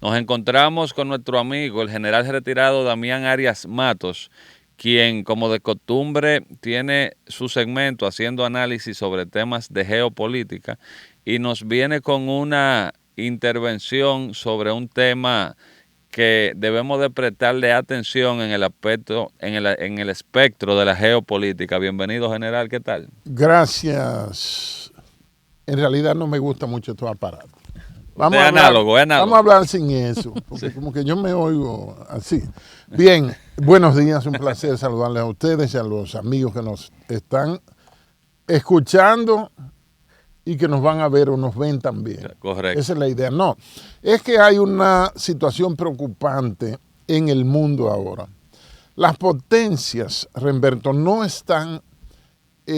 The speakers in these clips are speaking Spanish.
Nos encontramos con nuestro amigo, el general retirado Damián Arias Matos, quien, como de costumbre, tiene su segmento haciendo análisis sobre temas de geopolítica y nos viene con una intervención sobre un tema que debemos de prestarle atención en el aspecto, en el espectro de la geopolítica. Bienvenido, general, ¿qué tal? Gracias. En realidad no me gusta mucho estos aparatos. Vamos a hablar, análogo, análogo. Vamos a hablar sin eso, porque sí, como que yo me oigo así. Bien, buenos días, un placer saludarles a ustedes y a los amigos que nos están escuchando y que nos van a ver o nos ven también. Correcto. Esa es la idea. No, es que hay una situación preocupante en el mundo ahora. Las potencias, Remberto, no están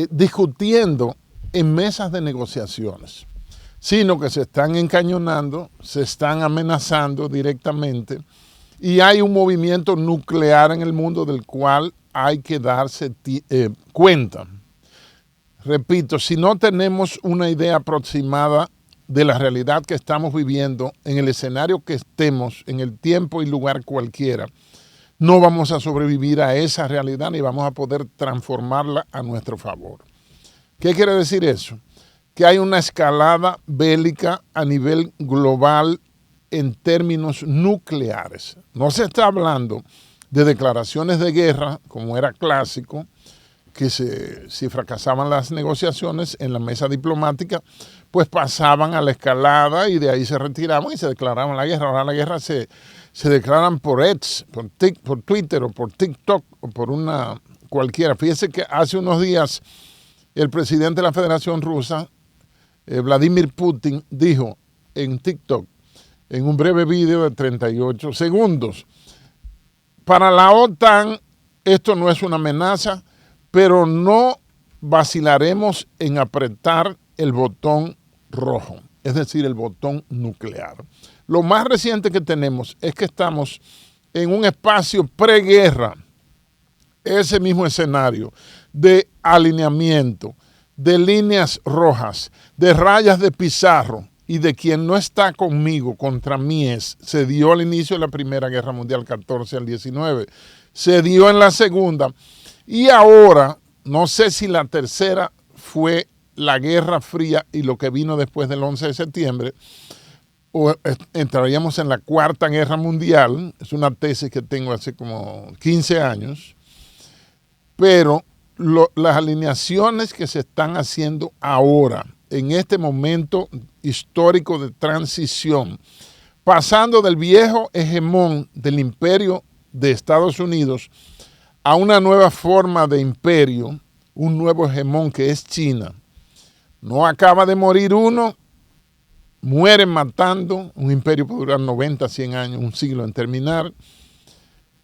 discutiendo en mesas de negociaciones, sino que se están encañonando, se están amenazando directamente y hay un movimiento nuclear en el mundo del cual hay que darse cuenta. Repito, si no tenemos una idea aproximada de la realidad que estamos viviendo en el escenario que estemos, en el tiempo y lugar cualquiera, no vamos a sobrevivir a esa realidad ni vamos a poder transformarla a nuestro favor. ¿Qué quiere decir eso? Que hay una escalada bélica a nivel global en términos nucleares. No se está hablando de declaraciones de guerra, como era clásico, que si fracasaban las negociaciones en la mesa diplomática, pues pasaban a la escalada y de ahí se retiraban y se declaraban la guerra. Ahora la guerra se declaran por X, por Twitter o por TikTok o por una cualquiera. Fíjese que hace unos días el presidente de la Federación Rusa, Vladimir Putin, dijo en TikTok, en un breve video de 38 segundos, para la OTAN esto no es una amenaza, pero no vacilaremos en apretar el botón rojo, es decir, el botón nuclear. Lo más reciente que tenemos es que estamos en un espacio preguerra, ese mismo escenario de alineamiento, de líneas rojas, de rayas de pizarro y de quien no está conmigo, contra mí es. Se dio al inicio de la Primera Guerra Mundial, 14 al 19, se dio en la Segunda y ahora, no sé si la tercera fue la Guerra Fría y lo que vino después del 11 de septiembre, o entraríamos en la Cuarta Guerra Mundial, es una tesis que tengo hace como 15 años, pero las alineaciones que se están haciendo ahora, en este momento histórico de transición, pasando del viejo hegemón del imperio de Estados Unidos a una nueva forma de imperio, un nuevo hegemón que es China. No acaba de morir uno, mueren matando, un imperio puede durar 90, 100 años, un siglo en terminar,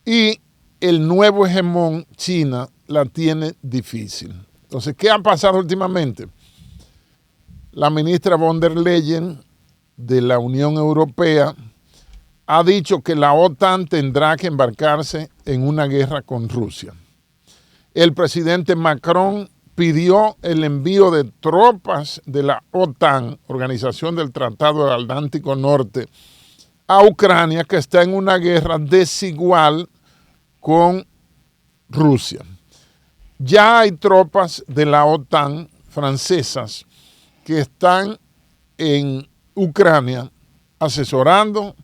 y el nuevo hegemón, China, la tiene difícil. Entonces, ¿qué ha pasado últimamente? La ministra von der Leyen de la Unión Europea ha dicho que la OTAN tendrá que embarcarse en una guerra con Rusia. El presidente Macron pidió el envío de tropas de la OTAN, Organización del Tratado del Atlántico Norte, a Ucrania, que está en una guerra desigual con Rusia. Ya hay tropas de la OTAN francesas que están en Ucrania asesorando,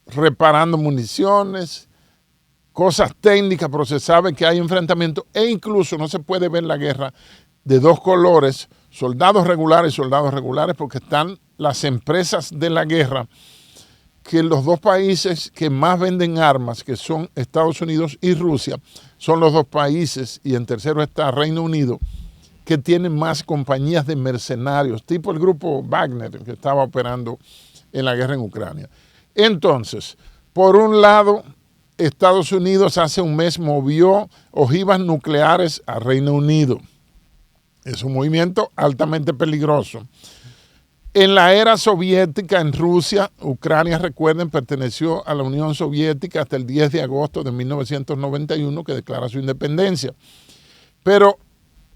reparando municiones, cosas técnicas, pero se sabe que hay enfrentamientos e incluso no se puede ver la guerra de dos colores, soldados regulares, porque están las empresas de la guerra, que los dos países que más venden armas, que son Estados Unidos y Rusia, son los dos países, y en tercero está Reino Unido, que tienen más compañías de mercenarios, tipo el grupo Wagner, que estaba operando en la guerra en Ucrania. Entonces, por un lado, Estados Unidos hace un mes movió ojivas nucleares a Reino Unido. Es un movimiento altamente peligroso. En la era soviética en Rusia, Ucrania, recuerden, perteneció a la Unión Soviética hasta el 10 de agosto de 1991, que declara su independencia. Pero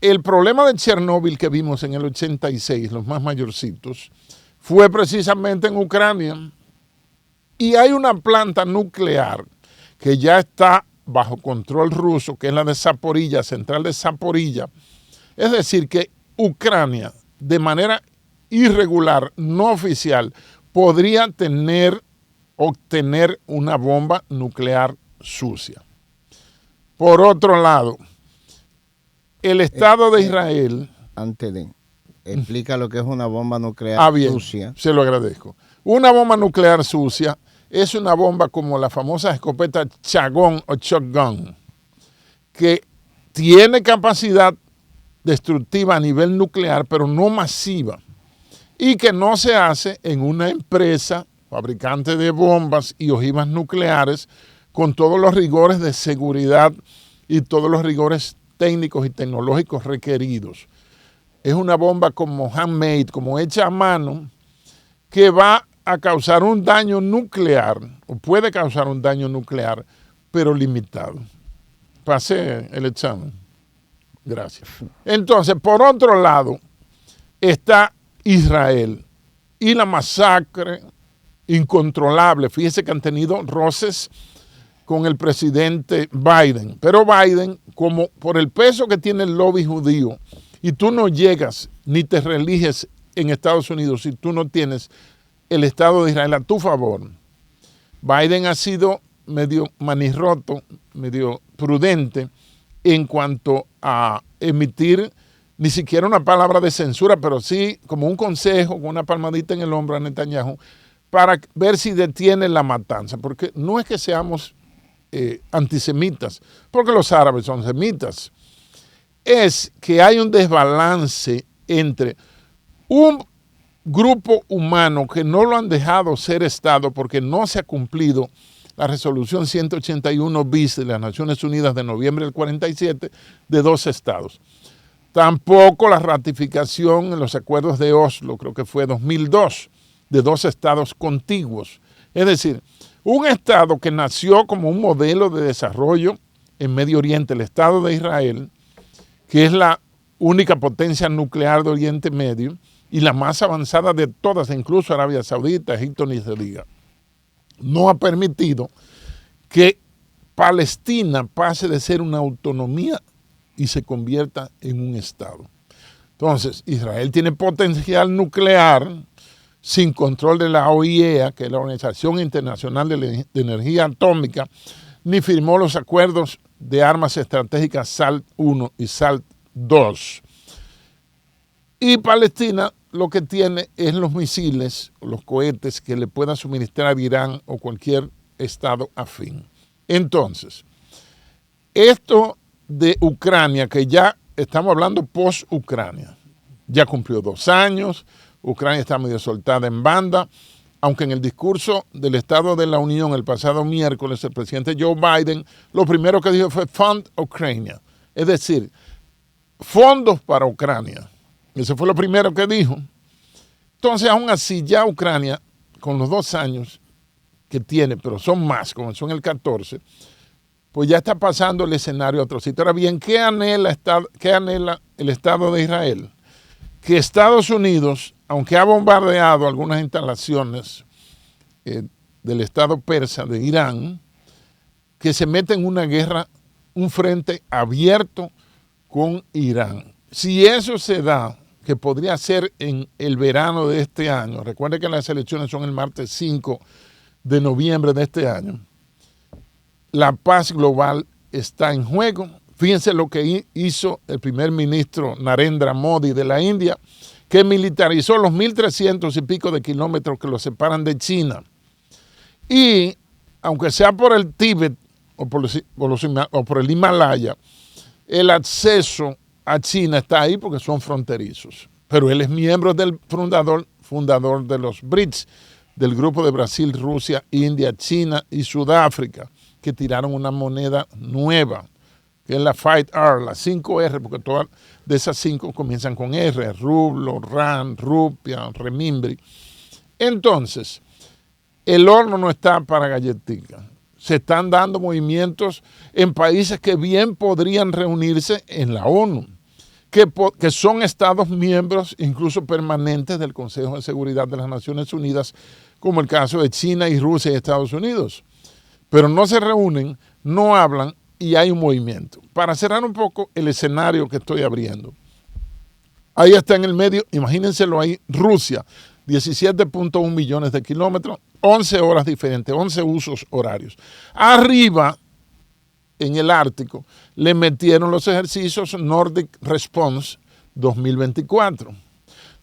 el problema de Chernóbil que vimos en el 86, los más mayorcitos, fue precisamente en Ucrania. Y hay una planta nuclear que ya está bajo control ruso, que es la de Zaporilla, central de Zaporilla. Es decir, que Ucrania, de manera irregular, no oficial, podría obtener una bomba nuclear sucia. Por otro lado, el Estado de Israel... Antes de... Explica lo que es una bomba nuclear sucia. Se lo agradezco. Una bomba nuclear sucia es una bomba como la famosa escopeta Chagón o Shotgun, que tiene capacidad destructiva a nivel nuclear, pero no masiva, y que no se hace en una empresa fabricante de bombas y ojivas nucleares con todos los rigores de seguridad y todos los rigores técnicos y tecnológicos requeridos. Es una bomba como handmade, como hecha a mano, que va a causar un daño nuclear, o puede causar un daño nuclear, pero limitado. Pasé el examen. Gracias. Entonces, por otro lado, está Israel y la masacre incontrolable. Fíjese que han tenido roces con el presidente Biden, pero Biden, como por el peso que tiene el lobby judío, y tú no llegas ni te reeliges en Estados Unidos si tú no tienes el Estado de Israel a tu favor. Biden ha sido medio manirroto, medio prudente en cuanto a emitir ni siquiera una palabra de censura, pero sí como un consejo, con una palmadita en el hombro a Netanyahu, para ver si detiene la matanza. Porque no es que seamos antisemitas, porque los árabes son semitas. Es que hay un desbalance entre un grupo humano que no lo han dejado ser Estado porque no se ha cumplido la resolución 181 bis de las Naciones Unidas de noviembre del 47 de 2 estados. Tampoco la ratificación en los acuerdos de Oslo, creo que fue 2002, de 2 estados contiguos. Es decir, un estado que nació como un modelo de desarrollo en Medio Oriente, el Estado de Israel, que es la única potencia nuclear de Oriente Medio y la más avanzada de todas, incluso Arabia Saudita, Egipto ni se diga, no ha permitido que Palestina pase de ser una autonomía y se convierta en un Estado. Entonces, Israel tiene potencial nuclear sin control de la OIEA, que es la Organización Internacional de Energía Atómica, ni firmó los acuerdos de armas estratégicas SALT I y SALT II. Y Palestina lo que tiene es los misiles, los cohetes que le puedan suministrar a Irán o cualquier estado afín. Entonces, esto de Ucrania, que ya estamos hablando post-Ucrania, ya cumplió 2 años, Ucrania está medio soltada en banda, aunque en el discurso del Estado de la Unión el pasado miércoles, el presidente Joe Biden, lo primero que dijo fue Fund Ucrania, es decir, fondos para Ucrania. Eso fue lo primero que dijo. Entonces, aún así, ya Ucrania, con los 2 años que tiene, pero son más, comenzó en el 14, pues ya está pasando el escenario a otro sitio. Ahora bien, ¿qué anhela el Estado de Israel? Que Estados Unidos, aunque ha bombardeado algunas instalaciones del Estado persa de Irán, que se meta en una guerra, un frente abierto con Irán. Si eso se da, que podría ser en el verano de este año, recuerden que las elecciones son el martes 5 de noviembre de este año, la paz global está en juego. Fíjense lo que hizo el primer ministro Narendra Modi de la India, que militarizó los 1.300 y pico de kilómetros que los separan de China. Y aunque sea por el Tíbet o por el Himalaya, el acceso a China está ahí porque son fronterizos. Pero él es miembro del fundador de los BRICS, del grupo de Brasil, Rusia, India, China y Sudáfrica, que tiraron una moneda nueva, que es la Fight R, la 5R, porque todas de esas 5 comienzan con R, rublo, rand, rupia, renminbi. Entonces, el horno no está para galletica. Se están dando movimientos en países que bien podrían reunirse en la ONU, que son estados miembros, incluso permanentes, del Consejo de Seguridad de las Naciones Unidas, como el caso de China y Rusia y Estados Unidos. Pero no se reúnen, no hablan y hay un movimiento. Para cerrar un poco el escenario que estoy abriendo, ahí está en el medio, imagínenselo ahí, Rusia, 17.1 millones de kilómetros, 11 horas diferentes, 11 usos horarios. Arriba, en el Ártico, le metieron los ejercicios Nordic Response 2024,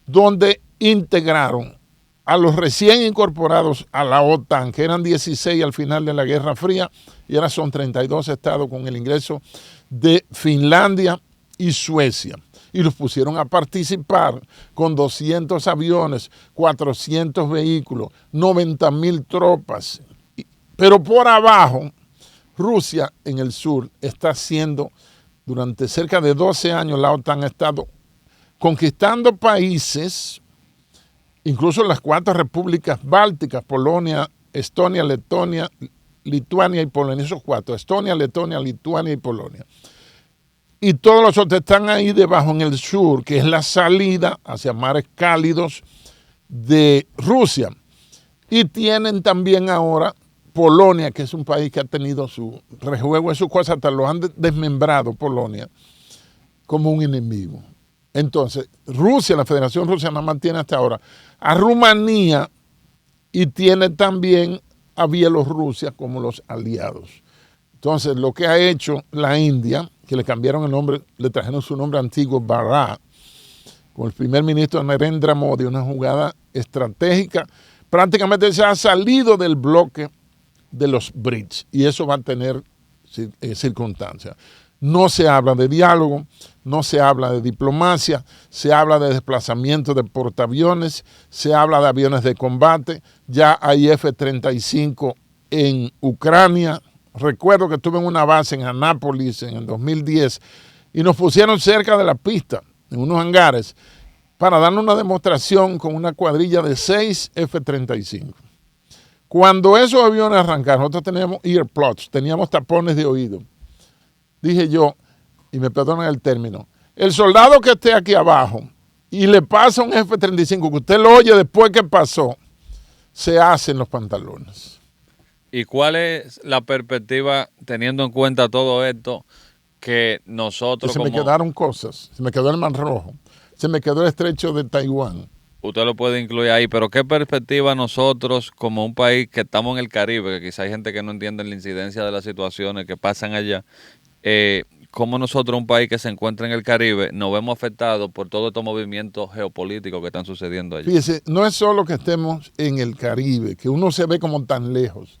donde integraron a los recién incorporados a la OTAN, que eran 16 al final de la Guerra Fría, y ahora son 32 estados con el ingreso de Finlandia y Suecia. Y los pusieron a participar con 200 aviones, 400 vehículos, 90,000 tropas. Pero por abajo, Rusia en el sur está haciendo, durante cerca de 12 años, la OTAN ha estado conquistando países, incluso las 4 repúblicas bálticas, Polonia, Estonia, Letonia, Lituania y Polonia, esos 4, Estonia, Letonia, Lituania y Polonia. Y todos los otros están ahí debajo en el sur, que es la salida hacia mares cálidos de Rusia. Y tienen también ahora Polonia, que es un país que ha tenido su rejuego de sus cosas, hasta lo han desmembrado Polonia como un enemigo. Entonces, Rusia, la Federación Rusa, nada más tiene hasta ahora a Rumanía y tiene también a Bielorrusia como los aliados. Entonces, lo que ha hecho la India, que le cambiaron el nombre, le trajeron su nombre antiguo, Bharat, con el primer ministro Narendra Modi, una jugada estratégica, prácticamente se ha salido del bloque de los BRICS y eso va a tener circunstancias. No se habla de diálogo, no se habla de diplomacia, se habla de desplazamiento de portaaviones, se habla de aviones de combate, ya hay F-35 en Ucrania. Recuerdo que estuve en una base en Anápolis en el 2010 y nos pusieron cerca de la pista, en unos hangares, para darnos una demostración con una cuadrilla de 6 F-35. Cuando esos aviones arrancaron, nosotros teníamos earplugs, teníamos tapones de oído. Dije yo, y me perdonan el término, el soldado que esté aquí abajo y le pasa un F-35, que usted lo oye después que pasó, se hacen los pantalones. ¿Y cuál es la perspectiva, teniendo en cuenta todo esto, que nosotros Se me quedaron cosas, se me quedó el Mar Rojo, se me quedó el estrecho de Taiwán. Usted lo puede incluir ahí, pero ¿qué perspectiva nosotros, como un país que estamos en el Caribe, que quizá hay gente que no entiende la incidencia de las situaciones que pasan allá, cómo nosotros, un país que se encuentra en el Caribe, nos vemos afectados por todos estos movimientos geopolíticos que están sucediendo allá? Fíjese, no es solo que estemos en el Caribe, que uno se ve como tan lejos.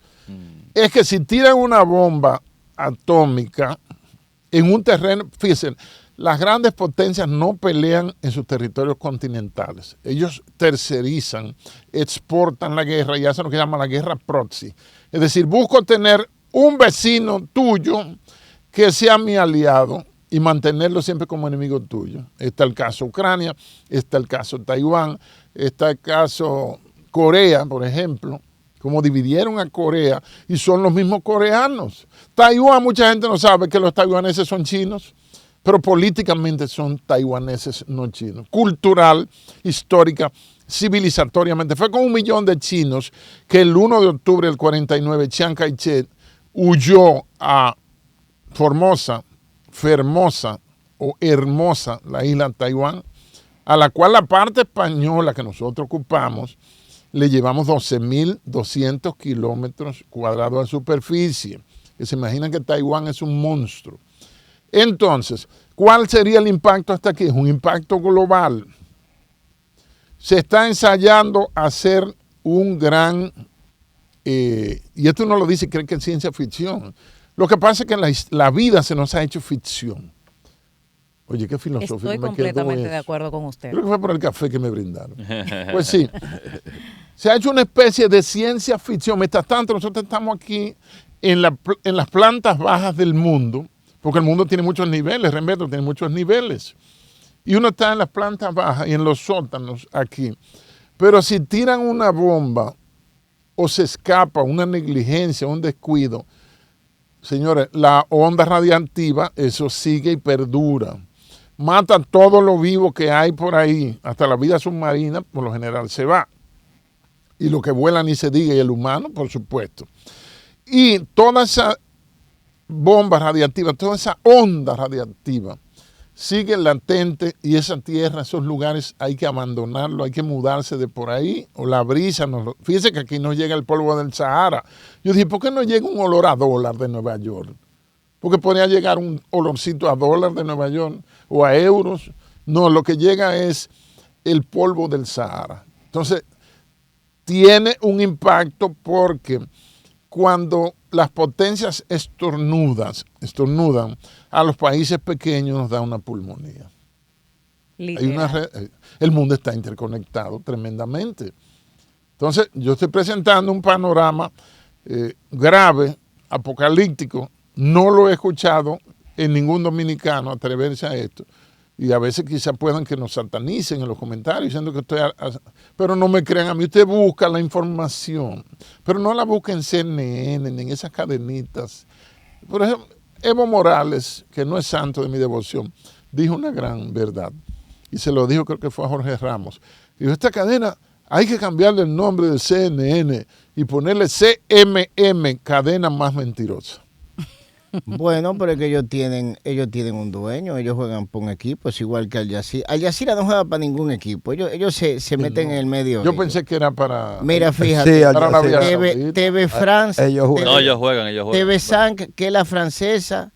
Es que si tiran una bomba atómica en un terreno, fíjense, las grandes potencias no pelean en sus territorios continentales. Ellos tercerizan, exportan la guerra y hacen lo que llaman la guerra proxy. Es decir, busco tener un vecino tuyo que sea mi aliado y mantenerlo siempre como enemigo tuyo. Está el caso Ucrania, está el caso Taiwán, está el caso Corea, por ejemplo, como dividieron a Corea y son los mismos coreanos. Taiwán, mucha gente no sabe que los taiwaneses son chinos, pero políticamente son taiwaneses, no chinos. Cultural, histórica, civilizatoriamente. Fue con 1 millón de chinos que el 1 de octubre del 49 Chiang Kai-shek huyó a Formosa o Hermosa, la isla Taiwán, a la cual la parte española que nosotros ocupamos le llevamos 12.200 kilómetros cuadrados de superficie. Que se imaginan que Taiwán es un monstruo. Entonces, ¿cuál sería el impacto hasta aquí? Es un impacto global. Se está ensayando hacer un gran, y esto uno lo dice y cree que es ciencia ficción. Lo que pasa es que la vida se nos ha hecho ficción. Oye, qué filosófico. Estoy completamente de acuerdo con usted. Creo que fue por el café que me brindaron. Pues sí, se ha hecho una especie de ciencia ficción. Mientras tanto, nosotros estamos aquí en las plantas bajas del mundo, porque el mundo tiene muchos niveles, Remberto, tiene muchos niveles. Y uno está en las plantas bajas y en los sótanos aquí. Pero si tiran una bomba o se escapa una negligencia, un descuido, señores, la onda radiactiva, eso sigue y perdura. Mata todo lo vivo que hay por ahí, hasta la vida submarina, por lo general se va. y lo que vuela ni se diga, y el humano, por supuesto. Y toda esa bomba radiactiva, toda esa onda radiactiva sigue latente, y esa tierra, esos lugares hay que abandonarlo, hay que mudarse de por ahí, o la brisa. Fíjese que aquí no llega el polvo del Sahara. Yo dije, ¿por qué no llega un olor a dólar de Nueva York? Porque podría llegar un olorcito a dólar de Nueva York o a euros. No, lo que llega es el polvo del Sahara. Entonces, tiene un impacto porque cuando las potencias estornudan a los países pequeños, nos da una pulmonía. El mundo está interconectado tremendamente. Entonces, yo estoy presentando un panorama grave, apocalíptico. No lo he escuchado en ningún dominicano atreverse a esto. Y a veces quizás puedan que nos satanicen en los comentarios diciendo que pero no me crean a mí. Usted busca la información, pero no la busca en CNN ni en esas cadenitas. Por ejemplo, Evo Morales, que no es santo de mi devoción, dijo una gran verdad. Y se lo dijo, creo que fue a Jorge Ramos. Dijo, esta cadena hay que cambiarle el nombre de CNN y ponerle CMM, cadena más mentirosa. Bueno, pero es que ellos tienen un dueño, ellos juegan por un equipo, es igual que Al Jazeera. Al Jazeera no juega para ningún equipo, ellos se meten en el medio. Yo pensé que era para... Mira, fíjate, Sí, para TV France, ellos juegan. No, ellos juegan. TV 5, que es la francesa,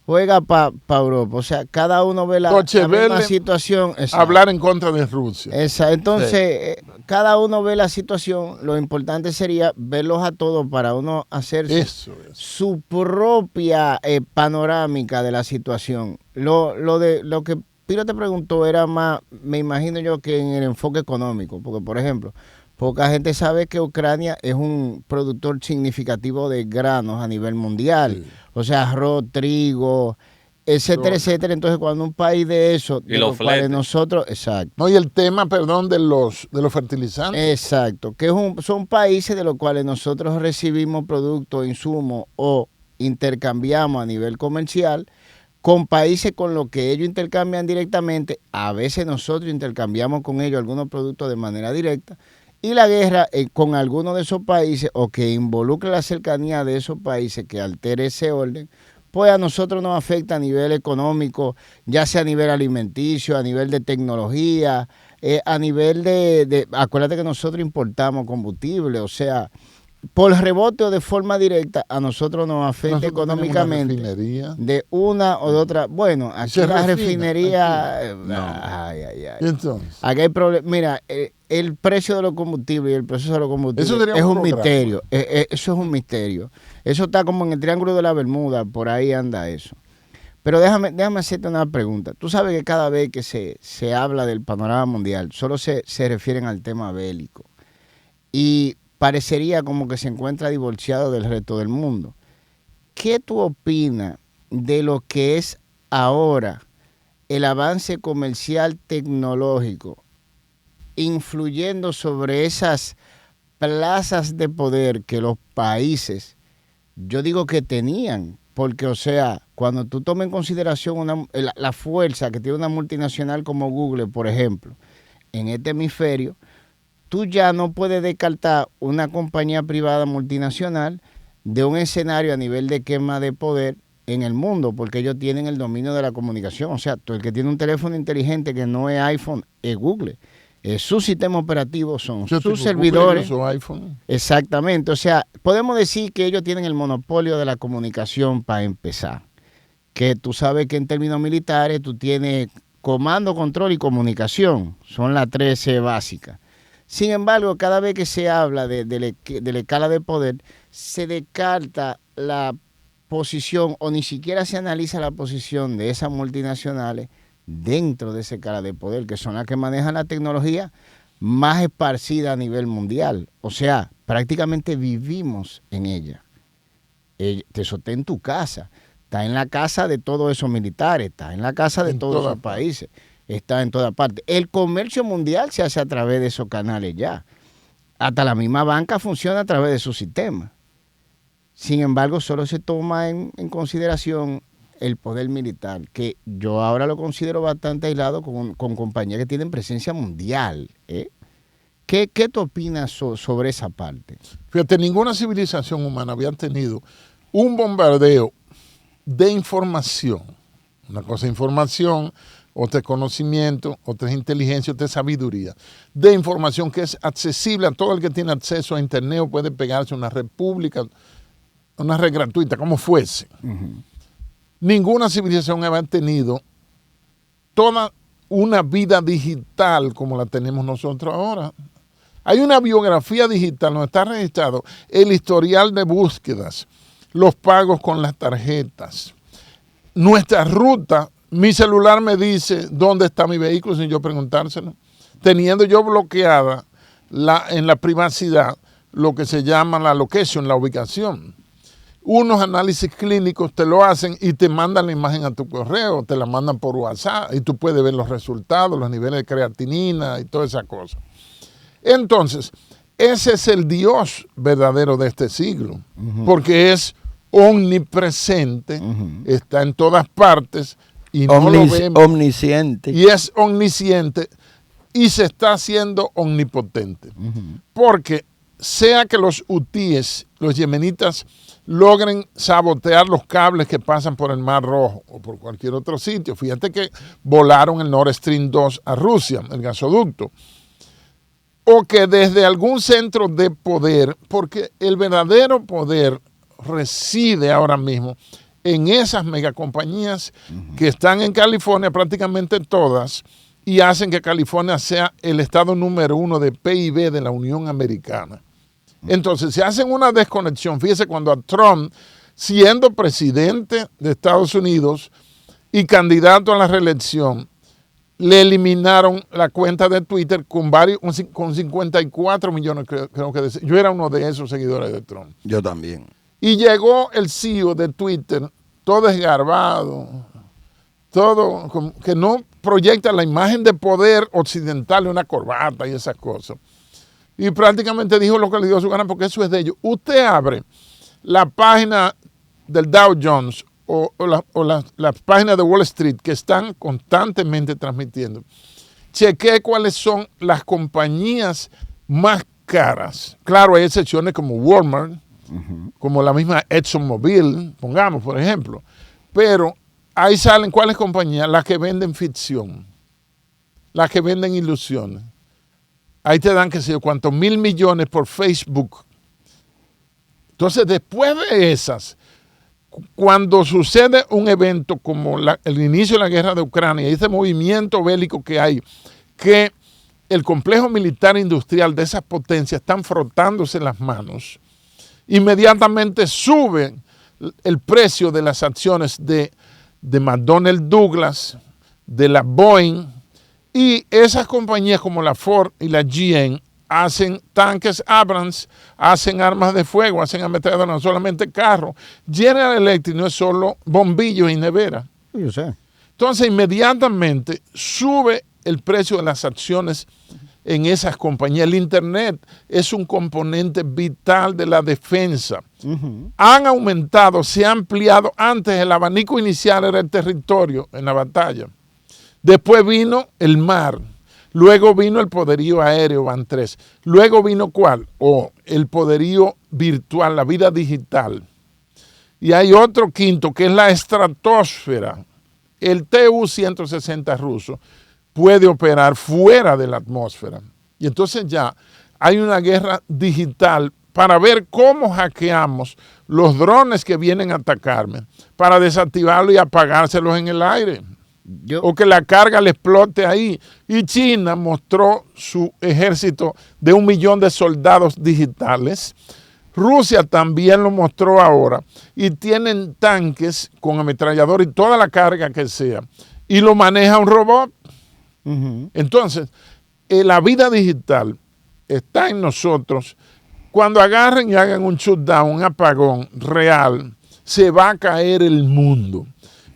juega para Europa. O sea, cada uno ve la misma situación. Exacto. Hablar en contra de Rusia. Exacto. Entonces, cada uno ve la situación. Lo importante sería verlos a todos para uno hacer su propia panorámica de la situación. Lo que Piro te preguntó era más, me imagino yo, que en el enfoque económico. Porque, por ejemplo, poca gente sabe que Ucrania es un productor significativo de granos a nivel mundial. Sí. O sea, arroz, trigo, etcétera, etcétera. Entonces, cuando un país de eso, de los cuales nosotros, exacto. No, y el tema, perdón, de los fertilizantes. Exacto, que son países de los cuales nosotros recibimos productos, insumos o intercambiamos a nivel comercial con países con los que ellos intercambian directamente. A veces nosotros intercambiamos con ellos algunos productos de manera directa. Y la guerra con algunos de esos países o que involucre la cercanía de esos países que altere ese orden, pues a nosotros nos afecta a nivel económico, ya sea a nivel alimenticio, a nivel de tecnología, a nivel acuérdate que nosotros importamos combustible, o sea, por rebote o de forma directa, a nosotros nos afecta económicamente de una o de otra. Bueno, aquí la refinería... ¿Y entonces? Aquí hay problemas. Mira, el precio de los combustibles y el proceso de los combustibles es un misterio. Eso es un misterio. Eso está como en el Triángulo de la Bermuda, por ahí anda eso. Pero déjame hacerte una pregunta. Tú sabes que cada vez que se habla del panorama mundial, solo se refieren al tema bélico. Y parecería como que se encuentra divorciado del resto del mundo. ¿Qué tú opinas de lo que es ahora el avance comercial tecnológico influyendo sobre esas plazas de poder que los países, yo digo que tenían? Porque, o sea, cuando tú tomas en consideración la fuerza que tiene una multinacional como Google, por ejemplo, en este hemisferio, tú ya no puedes descartar una compañía privada multinacional de un escenario a nivel de quema de poder en el mundo, porque ellos tienen el dominio de la comunicación. O sea, el que tiene un teléfono inteligente que no es iPhone, es Google. Su sistema operativo son sus servidores. iPhone. Exactamente. O sea, podemos decir que ellos tienen el monopolio de la comunicación para empezar. Que tú sabes que en términos militares tú tienes comando, control y comunicación. Son las 13 básicas. Sin embargo, cada vez que se habla de la escala de poder, se descarta la posición o ni siquiera se analiza la posición de esas multinacionales dentro de esa escala de poder, que son las que manejan la tecnología más esparcida a nivel mundial. O sea, prácticamente vivimos en ella. Eso está en tu casa, está en la casa de todos esos militares, está en la casa de todos esos países. Está en toda parte. El comercio mundial se hace a través de esos canales ya. Hasta la misma banca funciona a través de su sistema. Sin embargo, solo se toma en consideración el poder militar, que yo ahora lo considero bastante aislado con compañías que tienen presencia mundial. ¿Qué tú opinas sobre esa parte? Fíjate, ninguna civilización humana había tenido un bombardeo de información. Una cosa es información, otra es conocimiento, otra es inteligencia, otra es sabiduría. De información que es accesible a todo el que tiene acceso a internet o puede pegarse a una red pública, una red gratuita, como fuese. Ninguna civilización había tenido toda una vida digital como la tenemos nosotros ahora. Hay una biografía digital donde está registrado el historial de búsquedas, los pagos con las tarjetas, nuestra ruta. Mi celular me dice dónde está mi vehículo sin yo preguntárselo, teniendo yo bloqueada en la privacidad lo que se llama la location, la ubicación. Unos análisis clínicos te lo hacen y te mandan la imagen a tu correo, te la mandan por WhatsApp y tú puedes ver los resultados, los niveles de creatinina y toda esa cosa. Entonces, ese es el Dios verdadero de este siglo, porque es omnipresente, está en todas partes y no lo vemos. Omnisciente. Y es omnisciente y se está haciendo omnipotente. Porque sea que los hutíes, los yemenitas, logren sabotear los cables que pasan por el Mar Rojo o por cualquier otro sitio. Fíjate que volaron el Nord Stream 2 a Rusia, el gasoducto. O que desde algún centro de poder, porque el verdadero poder reside ahora mismo en esas megacompañías que están en California, prácticamente todas, y hacen que California sea el estado número 1 de PIB de la Unión Americana. Entonces, se hacen una desconexión. Fíjese, cuando a Trump, siendo presidente de Estados Unidos y candidato a la reelección, le eliminaron la cuenta de Twitter con 54 millones, creo que decía. Yo era uno de esos seguidores de Trump. Yo también. Y llegó el CEO de Twitter, todo desgarbado, todo que no proyecta la imagen de poder occidental de una corbata y esas cosas. Y prácticamente dijo lo que le dio su gana porque eso es de ellos. Usted abre la página del Dow Jones o las páginas de Wall Street que están constantemente transmitiendo. Chequee cuáles son las compañías más caras. Claro, hay excepciones como Walmart, como la misma ExxonMobil, pongamos, por ejemplo. Pero ahí salen cuáles compañías, las que venden ficción, las que venden ilusiones. Ahí te dan, qué sé yo, cuántos mil millones por Facebook. Entonces, después de esas, cuando sucede un evento como el inicio de la guerra de Ucrania y ese movimiento bélico que hay, que el complejo militar industrial de esas potencias están frotándose las manos, inmediatamente sube el precio de las acciones de McDonnell Douglas, de la Boeing, y esas compañías como la Ford y la GM hacen tanques Abrams, hacen armas de fuego, hacen ametralladoras, no solamente carros. General Electric no es solo bombillos y nevera. Yo sé. Entonces, inmediatamente sube el precio de las acciones en esas compañías. El Internet es un componente vital de la defensa. Han aumentado, se ha ampliado. Antes el abanico inicial era el territorio en la batalla. Después vino el mar. Luego vino el poderío aéreo, van 3. Luego vino ¿cuál? El poderío virtual, la vida digital. Y hay otro quinto que es la estratosfera. El TU-160 ruso puede operar fuera de la atmósfera. Y entonces ya hay una guerra digital para ver cómo hackeamos los drones que vienen a atacarme, para desactivarlos y apagárselos en el aire. O que la carga le explote ahí. Y China mostró su ejército de 1 millón de soldados digitales. Rusia también lo mostró ahora. Y tienen tanques con ametrallador y toda la carga que sea. Y lo maneja un robot. Entonces, la vida digital está en nosotros. Cuando agarren y hagan un shutdown, un apagón real, se va a caer el mundo.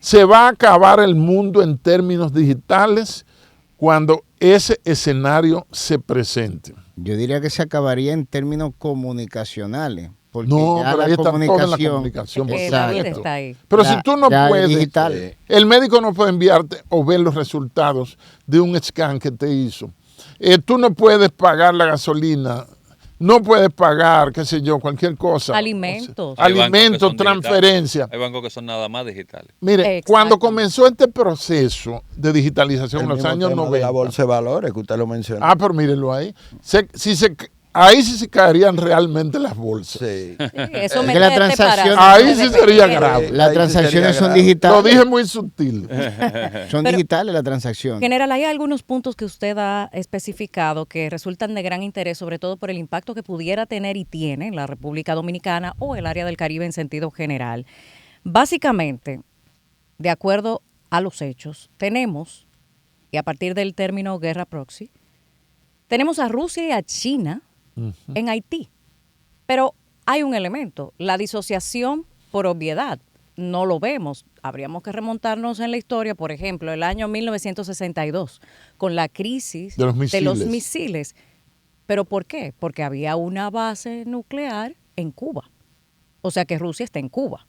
Se va a acabar el mundo en términos digitales cuando ese escenario se presente. Yo diría que se acabaría en términos comunicacionales. Porque no, ya pero ahí está toda la comunicación. Está ahí. Pero si tú no puedes, digital. El médico no puede enviarte o ver los resultados de un scan que te hizo. tú no puedes pagar la gasolina, no puedes pagar, qué sé yo, cualquier cosa. Alimentos. Alimentos, transferencias. Hay bancos que son nada más digitales. Mire, cuando comenzó este proceso de digitalización en los años 90. La bolsa de valores que usted lo mencionó. Pero mírenlo ahí. Ahí sí se caerían realmente las bolsas. Sí. Eso me la transacción, ahí sí sería grave. Las transacciones son digitales. Lo dije muy sutil. Son digitales las transacciones. General, hay algunos puntos que usted ha especificado que resultan de gran interés, sobre todo por el impacto que pudiera tener y tiene la República Dominicana o el área del Caribe en sentido general. Básicamente, de acuerdo a los hechos, tenemos, y a partir del término guerra proxy, tenemos a Rusia y a China en Haití. Pero hay un elemento, la disociación por obviedad. No lo vemos. Habríamos que remontarnos en la historia, por ejemplo, el año 1962, con la crisis de los misiles. ¿Pero por qué? Porque había una base nuclear en Cuba. O sea que Rusia está en Cuba.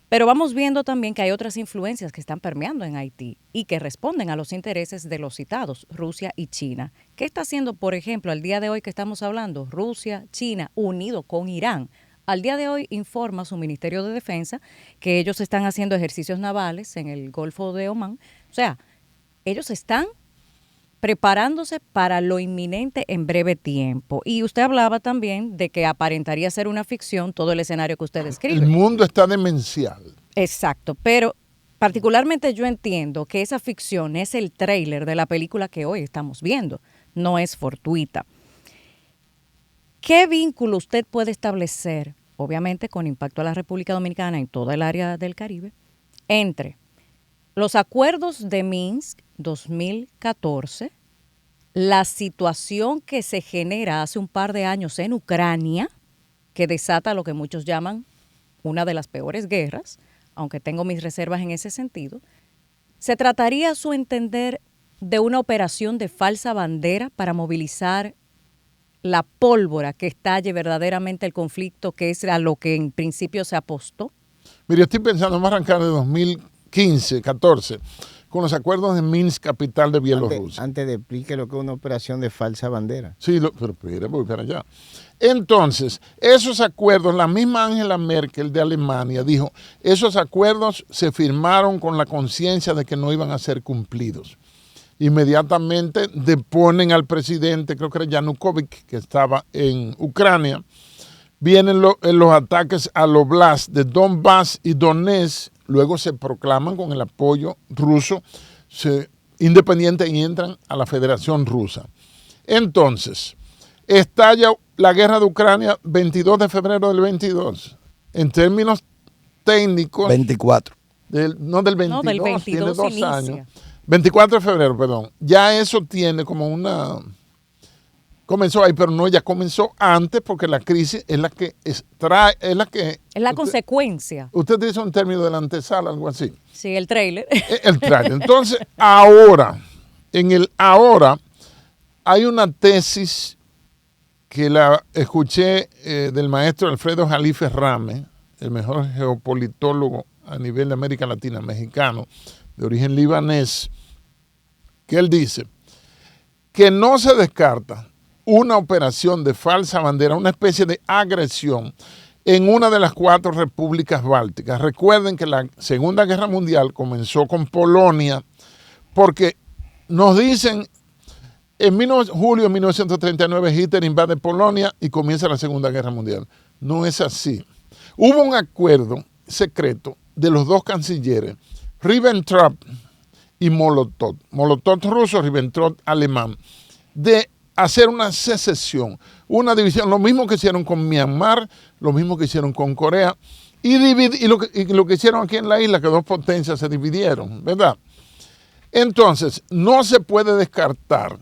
Pero vamos viendo también que hay otras influencias que están permeando en Haití y que responden a los intereses de los citados, Rusia y China. ¿Qué está haciendo, por ejemplo, al día de hoy que estamos hablando, Rusia, China, unido con Irán? Al día de hoy informa su Ministerio de Defensa que ellos están haciendo ejercicios navales en el Golfo de Omán. O sea, ellos están preparándose para lo inminente en breve tiempo. Y usted hablaba también de que aparentaría ser una ficción todo el escenario que usted describe. El mundo está demencial. Exacto, pero particularmente yo entiendo que esa ficción es el tráiler de la película que hoy estamos viendo, no es fortuita. ¿Qué vínculo usted puede establecer, obviamente con impacto a la República Dominicana en toda el área del Caribe, entre los acuerdos de Minsk 2014, la situación que se genera hace un par de años en Ucrania, que desata lo que muchos llaman una de las peores guerras, aunque tengo mis reservas en ese sentido? ¿Se trataría, a su entender, de una operación de falsa bandera para movilizar la pólvora que estalle verdaderamente el conflicto, que es a lo que en principio se apostó? Mire, estoy pensando en arrancar de 2015, 14, con los acuerdos de Minsk, capital de Bielorrusia. Antes de explique lo que es una operación de falsa bandera. Sí, pero voy para allá. Entonces, esos acuerdos, la misma Angela Merkel de Alemania dijo, esos acuerdos se firmaron con la conciencia de que no iban a ser cumplidos. Inmediatamente deponen al presidente, creo que era Yanukovych, que estaba en Ucrania. Vienen los ataques al Oblast de Donbass y Donetsk. Luego se proclaman con el apoyo ruso independiente y entran a la Federación Rusa. Entonces, estalla la guerra de Ucrania 22 de febrero del 22. En términos técnicos... 24. No, del 22, del 22 tiene 2 inicia. años. 24 de febrero, perdón. Ya eso tiene como una... Comenzó ahí, pero no, ya comenzó antes porque la crisis es la que trae, es la que... Es la consecuencia. Usted dice un término de la antesala, algo así. Sí, el tráiler. El tráiler. Entonces, ahora hay una tesis que la escuché del maestro Alfredo Jalife Rame, el mejor geopolitólogo a nivel de América Latina, mexicano, de origen libanés, que él dice que no se descarta una operación de falsa bandera, una especie de agresión en una de las 4 repúblicas bálticas. Recuerden que la Segunda Guerra Mundial comenzó con Polonia, porque nos dicen, en julio de 1939 Hitler invade Polonia y comienza la Segunda Guerra Mundial. No es así. Hubo un acuerdo secreto de los 2 cancilleres, Ribbentrop y Molotov. Molotov ruso, Ribbentrop alemán, de hacer una secesión, una división, lo mismo que hicieron con Myanmar, lo mismo que hicieron con Corea, y lo que hicieron aquí en la isla, que 2 potencias se dividieron, ¿verdad? Entonces, no se puede descartar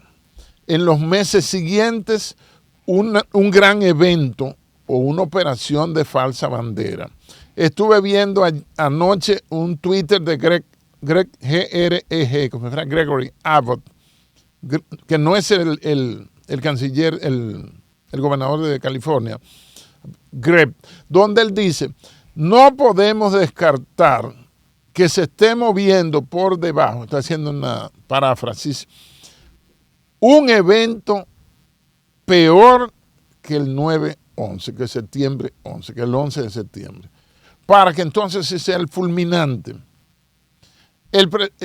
en los meses siguientes un gran evento o una operación de falsa bandera. Estuve viendo anoche un Twitter de Gregory Abbott, que no es el canciller, el gobernador de California, Greb, donde él dice, no podemos descartar que se esté moviendo por debajo, está haciendo una paráfrasis, un evento peor que el 9/11, que es septiembre 11, que el 11 de septiembre, para que entonces ese sea el fulminante.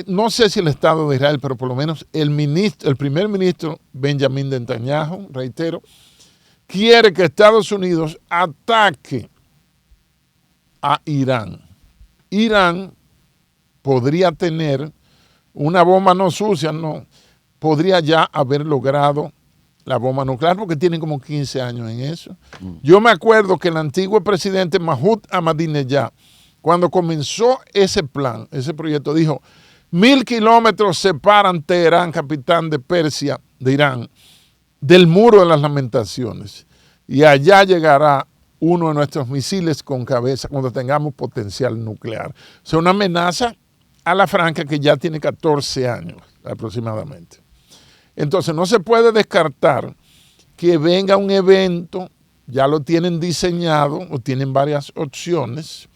No sé si el Estado de Israel, pero por lo menos el primer ministro Benjamin Netanyahu, reitero, quiere que Estados Unidos ataque a Irán. Irán podría tener una bomba no sucia, no, podría ya haber logrado la bomba nuclear porque tienen como 15 años en eso. Yo me acuerdo que el antiguo presidente Mahmoud Ahmadinejad, cuando comenzó ese plan, ese proyecto, dijo, 1000 kilómetros separan Teherán, capital de Persia, de Irán, del muro de las lamentaciones. Y allá llegará uno de nuestros misiles con cabeza cuando tengamos potencial nuclear. O sea, una amenaza a la franca que ya tiene 14 años aproximadamente. Entonces no se puede descartar que venga un evento, ya lo tienen diseñado o tienen varias opciones,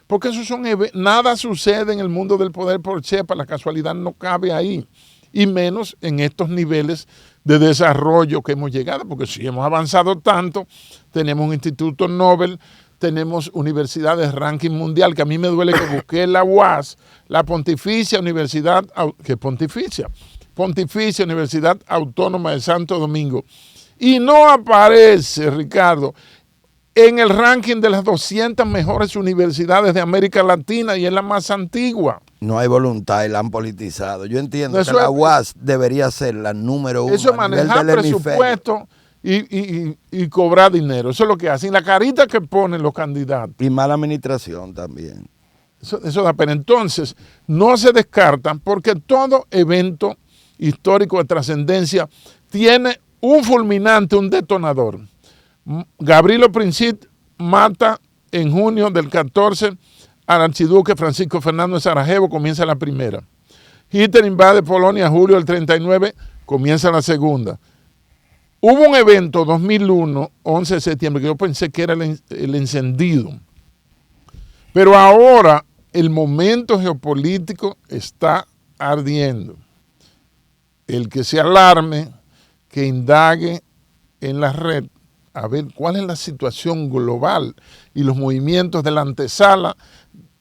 porque esos son nada sucede en el mundo del poder por chepa, la casualidad no cabe ahí, y menos en estos niveles de desarrollo que hemos llegado, porque si hemos avanzado tanto, tenemos un instituto Nobel, tenemos universidades ranking mundial, que a mí me duele que busqué la UAS, la Pontificia Universidad, que es Pontificia Universidad Autónoma de Santo Domingo, y no aparece, Ricardo, en el ranking de las 200 mejores universidades de América Latina y es la más antigua. No hay voluntad y la han politizado. Yo entiendo que la UAS debería ser la número 1. Eso es manejar presupuesto y cobrar dinero. Eso es lo que hacen. La carita que ponen los candidatos. Y mala administración también. Eso da pena. Entonces, no se descartan porque todo evento histórico de trascendencia tiene un fulminante, un detonador. Gavrilo Princip mata en junio del 14 al archiduque Francisco Fernando de Sarajevo, comienza la primera. Hitler invade Polonia julio del 39, comienza la segunda. Hubo un evento 2001, 11 de septiembre, que yo pensé que era el encendido. Pero ahora el momento geopolítico está ardiendo. El que se alarme, que indague en la red, a ver cuál es la situación global y los movimientos de la antesala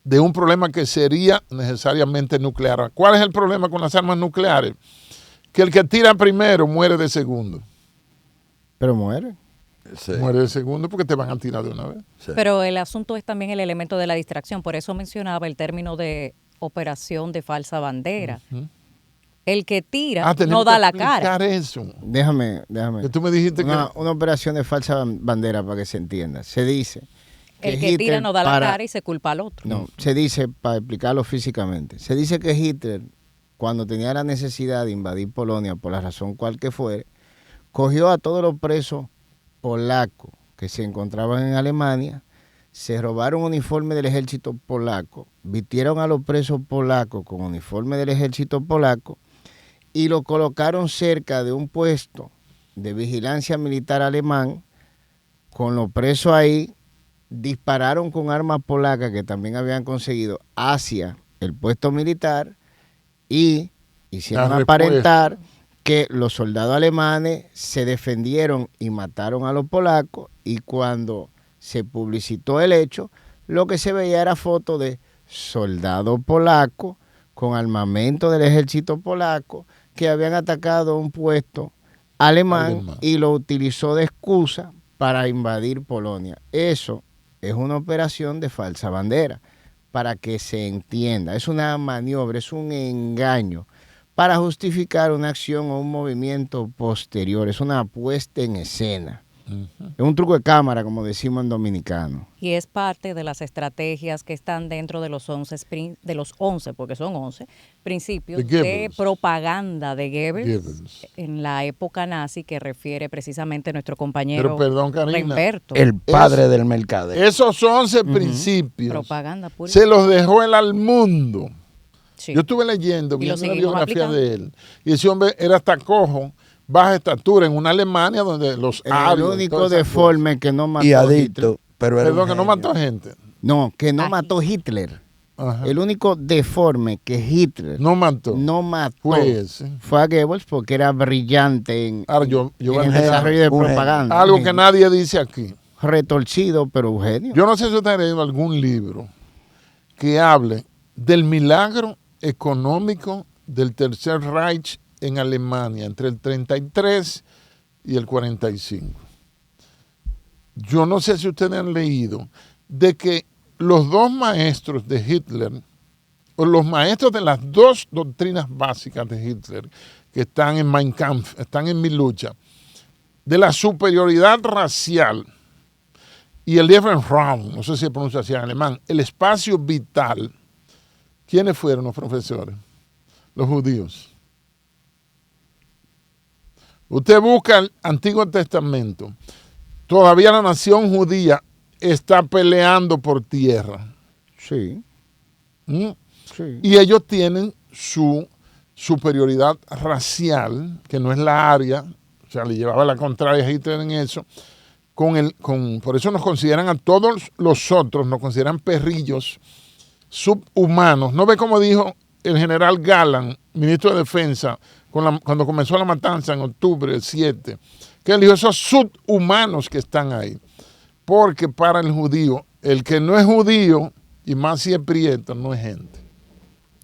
de un problema que sería necesariamente nuclear. ¿Cuál es el problema con las armas nucleares? Que el que tira primero muere de segundo. Pero muere. Sí. Muere de segundo porque te van a tirar de una vez. Sí. Pero el asunto es también el elemento de la distracción. Por eso mencionaba el término de operación de falsa bandera. El que tira no da la cara. Eso. Déjame. Que tú me dijiste una operación de falsa bandera para que se entienda. Se dice que el que Hitler tira no da la cara y se culpa al otro. No, se dice, para explicarlo físicamente, se dice que Hitler, cuando tenía la necesidad de invadir Polonia, por la razón cual que fuere, cogió a todos los presos polacos que se encontraban en Alemania, se robaron uniforme del ejército polaco, vistieron a los presos polacos con uniforme del ejército polaco y lo colocaron cerca de un puesto de vigilancia militar alemán, con los presos ahí, dispararon con armas polacas que también habían conseguido hacia el puesto militar y hicieron aparentar que los soldados alemanes se defendieron y mataron a los polacos, y cuando se publicitó el hecho, lo que se veía era fotos de soldados polacos con armamento del ejército polaco que habían atacado un puesto alemán y lo utilizó de excusa para invadir Polonia. Eso es una operación de falsa bandera, para que se entienda. Es una maniobra, es un engaño para justificar una acción o un movimiento posterior. Es una puesta en escena. Es un truco de cámara, como decimos en dominicano. Y es parte de las estrategias que están dentro de los 11, porque son 11, principios de propaganda de Goebbels en la época nazi, que refiere precisamente nuestro compañero Lamberto. El padre del mercader. Esos 11 principios propaganda pura. Se los dejó él al mundo. Sí. Yo estuve leyendo, viendo una biografía de él, y ese hombre era hasta cojo, baja estatura, en una Alemania donde los el único deforme que no mató y adicto, Hitler. Pero perdón, que no mató gente. No, que no mató Hitler. el único deforme que Hitler no mató fue a Goebbels porque era brillante en el desarrollo de propaganda. Algo que nadie dice aquí. Retorcido, pero un genio. Yo no sé si usted ha leído algún libro que hable del milagro económico del Tercer Reich en Alemania entre el 33 y el 45. Yo no sé si ustedes han leído de que los dos maestros de Hitler, o los maestros de las dos doctrinas básicas de Hitler, que están en Mein Kampf, están en Mi Lucha, de la superioridad racial y el Lebensraum, no sé si se pronuncia así en alemán, el espacio vital, ¿quiénes fueron los profesores? Los judíos. Usted busca el Antiguo Testamento, todavía la nación judía está peleando por tierra. Sí. Sí. Y ellos tienen su superioridad racial, que no es la aria, o sea, le llevaba la contraria a Hitler en eso, por eso nos consideran a todos los otros, nos consideran perrillos subhumanos. ¿No ve cómo dijo el general Galland, ministro de Defensa, cuando comenzó la matanza en octubre del 7, que él dijo esos subhumanos que están ahí? Porque para el judío, el que no es judío, y más si es prieto, no es gente.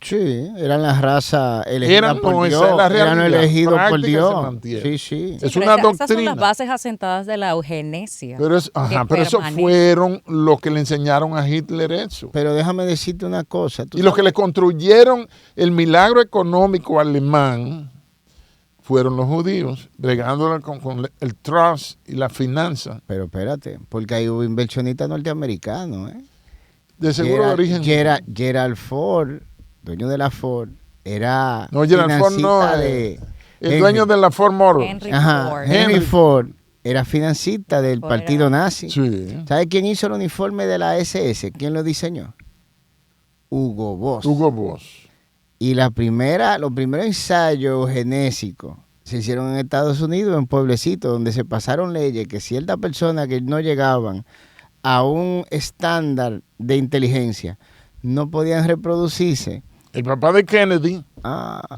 Sí, eran la raza elegida por Dios, eran elegidos por Dios. Sí, sí. Es una doctrina. Esas son las bases asentadas de la eugenesia. Pero eso fueron los que le enseñaron a Hitler eso. Pero déjame decirte una cosa. Y los que le construyeron el milagro económico alemán fueron los judíos, regándole con el trust y la finanza. Pero espérate, porque ahí hubo inversionistas norteamericanos, ¿eh? De seguro de origen. Gerald Ford, dueño de la Ford, era no, Gerald Ford no, el dueño de la Ford Motors. Henry Ford era financista del partido nazi. Sí. ¿Sabe quién hizo el uniforme de la SS? ¿Quién lo diseñó? Hugo Boss. Y los primeros ensayos genésicos se hicieron en Estados Unidos, en pueblecitos, donde se pasaron leyes que ciertas personas que no llegaban a un estándar de inteligencia no podían reproducirse. El papá de Kennedy,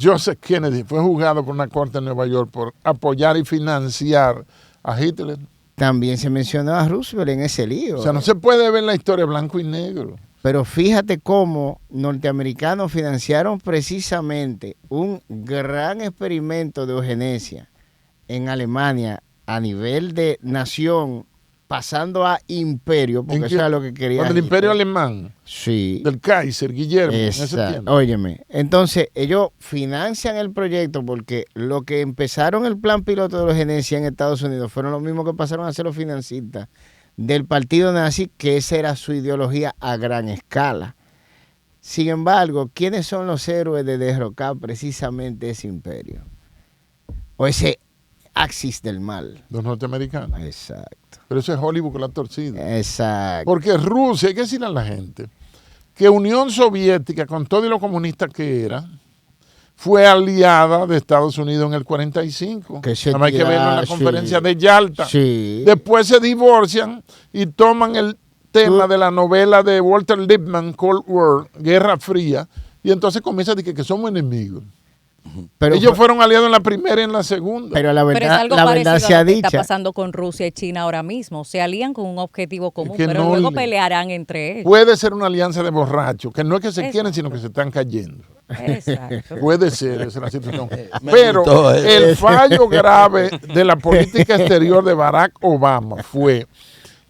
Joseph Kennedy, fue juzgado por una corte en Nueva York por apoyar y financiar a Hitler. También se mencionó a Roosevelt en ese lío. O sea, no se puede ver la historia blanco y negro. Pero fíjate cómo norteamericanos financiaron precisamente un gran experimento de eugenesia en Alemania a nivel de nación, pasando a imperio, porque eso era lo que quería. ¿Del imperio alemán? Sí. Del Kaiser, Guillermo. Exacto. Óyeme, entonces ellos financian el proyecto porque lo que empezaron el plan piloto de la eugenesia en Estados Unidos fueron los mismos que pasaron a ser los financistas del partido nazi, que esa era su ideología a gran escala. Sin embargo, ¿quiénes son los héroes de derrocar precisamente ese imperio? O ese axis del mal. Los norteamericanos. Exacto. Pero eso es Hollywood que lo ha torcido. Exacto. Porque Rusia, hay que decirle a la gente, que Unión Soviética, con todo y lo comunista que era, fue aliada de Estados Unidos en el 45. Hay que verlo en la conferencia de Yalta. Sí. Después se divorcian y toman el tema de la novela de Walter Lippmann, Cold War, Guerra Fría, y entonces comienza a decir que somos enemigos. Pero ellos fueron aliados en la primera y en la segunda. Pero la verdad, pero es algo la parecido verdad se a ha lo que dicho. está pasando con Rusia y China ahora mismo. Se alían con un objetivo común, pero luego pelearán entre ellos. Puede ser una alianza de borrachos, que no es que se quieren, sino que se están cayendo. Exacto. Puede ser, esa es la situación. Pero el fallo grave de la política exterior de Barack Obama fue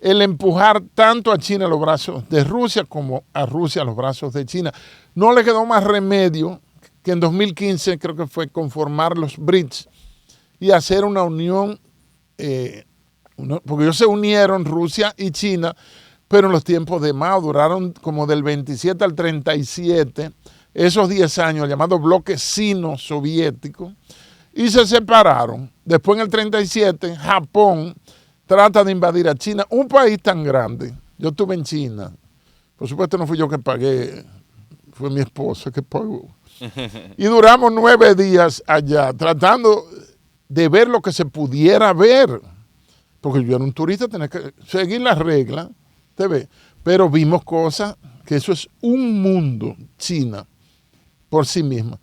el empujar tanto a China a los brazos de Rusia como a Rusia a los brazos de China. No le quedó más remedio que en 2015 creo que fue conformar los BRICS y hacer una unión, porque ellos se unieron Rusia y China, pero en los tiempos de Mao duraron como del 27 al 37, esos 10 años, el llamado bloque sino-soviético, y se separaron. Después en el 37, Japón trata de invadir a China, un país tan grande. Yo estuve en China, por supuesto no fui yo que pagué, fue mi esposa que pagó. Y duramos 9 días allá tratando de ver lo que se pudiera ver, porque yo era un turista, tenía que seguir las reglas, ¿te ves? Pero vimos cosas que eso es un mundo, China, por sí misma.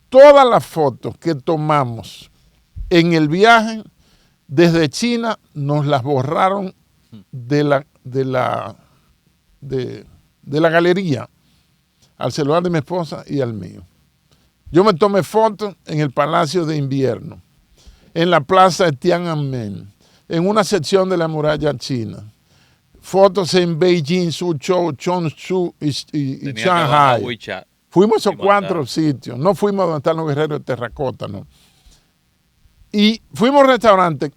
Todas las fotos que tomamos en el viaje desde China nos las borraron de la galería al celular de mi esposa y al mío. Yo me tomé fotos en el Palacio de Invierno, en la plaza de Tiananmen, en una sección de la muralla china. Fotos en Beijing, Suzhou, Chongqing y Shanghai. Fuimos a esos 4 sitios. No fuimos donde están los guerreros de terracota, no. Y fuimos a un restaurante